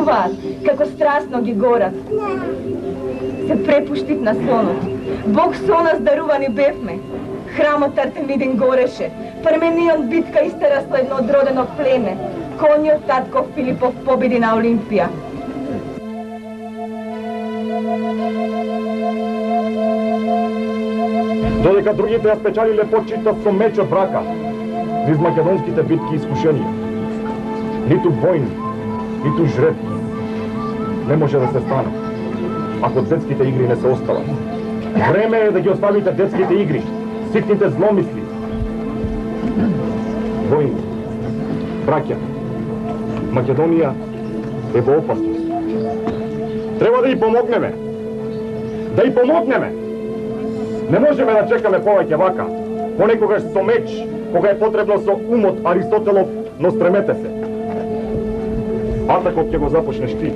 танцуваат, како страстно ги горат. Се препуштив на сонот. Бог со нас дарувани бевме. Храмот Артемидин гореше. Парменион битка истерасла едно одродено племе. Конјот татко Филипов победи на Олимпија. Додека другите ја спечалиле почитот со меч од брака, низ македонските битки и искушенија. Ниту војн, ниту жреб не може да се стане, ако детските игри не се остават. Време е да ги оставите детските игри, ситните зломисли. Војн, браќа, Македонија е во опасност. Треба да ја помогнеме. Да ја помогнеме. Не можеме да чекаме повеќе вака. Понекогаш со меч, кога е потребно со умот Аристотелов, но стремете се. Атакот ќе го започнеш ти.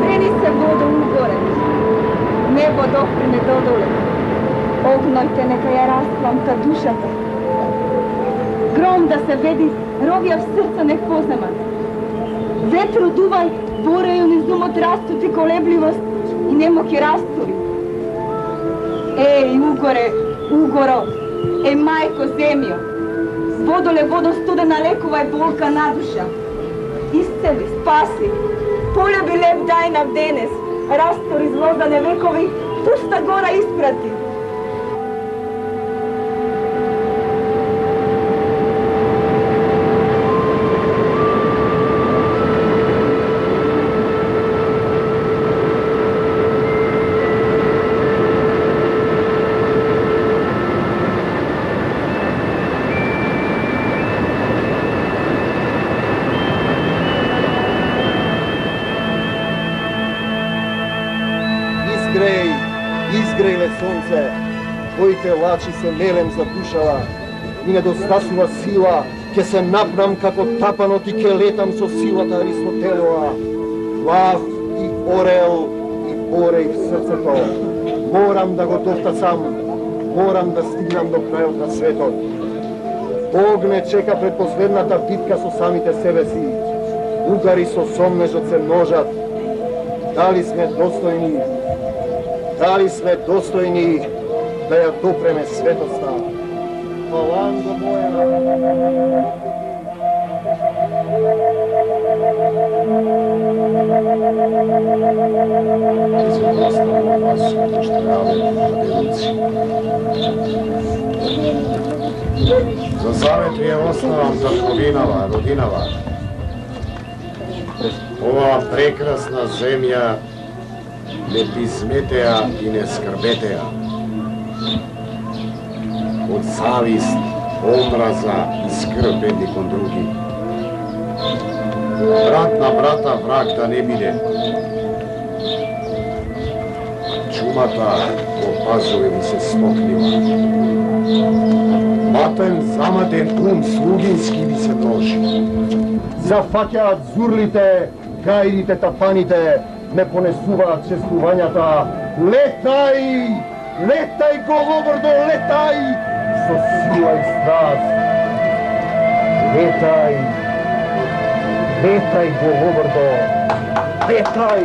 Брени се водо угоре. Небо допрене додоле. Огнојте нека ја распламта душата. Гром да се веди, ровија в срца не поземат. Ветро дувај, бореју низ умот растути колебливост и немоки растови. Еј, угоре, угоро, мајко земјо, водоле водо студена лекувај болка на душа. Исцели, спаси, полюби лев дај нам денес, растори злоздане векови, пуста гора испрати. Изгрејле сонце, твоите лачи се мелем за душава и недостасува сила, ќе се напнам како тапанот и ќе летам со силата Аристотелова. Лав и орел и бореј в срцето. Морам да го дофтацам, морам да стигнам до крајот на светот. Бог не чека пред последната битка со самите себе си. Угари со сомнежот се множат. Дали сме достојни? Дали сме достојни да ја допреме светоста? Фаланго моја! Ќе се наставам вас што јаве владелици. За завет ви ја оставам татковинава, родинава. Оваа прекрасна земја не пизметеа и не скрбетеа. Од завист, омраза и скрб едни кон други. Брат на брата враг да не биде. Чумата опазува ви се стокнива. Матен заматен ум слугински ви се дожи. Зафаќаат зурлите, гајдите, тапаните, не понесуваат честувањата. Летај! Летај, голобрдо, летај! Со сила и страст. Летај! Летај, голобрдо! Летај!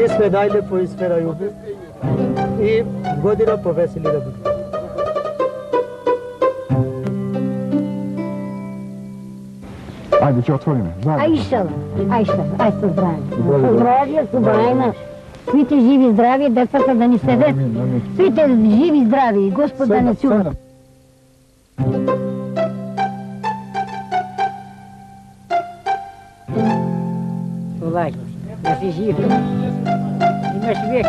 Isme najlepo, isme na jugu i godina poveseli da budu. Ajde, će otvorime. Ajša, zdravlje. Zdravlje su bajna. Svi ti živi zdravi, decata da ni sede. Svi te živi zdravi, gospod da ne čuva. Ulaj, da si živ. Imaš vijek.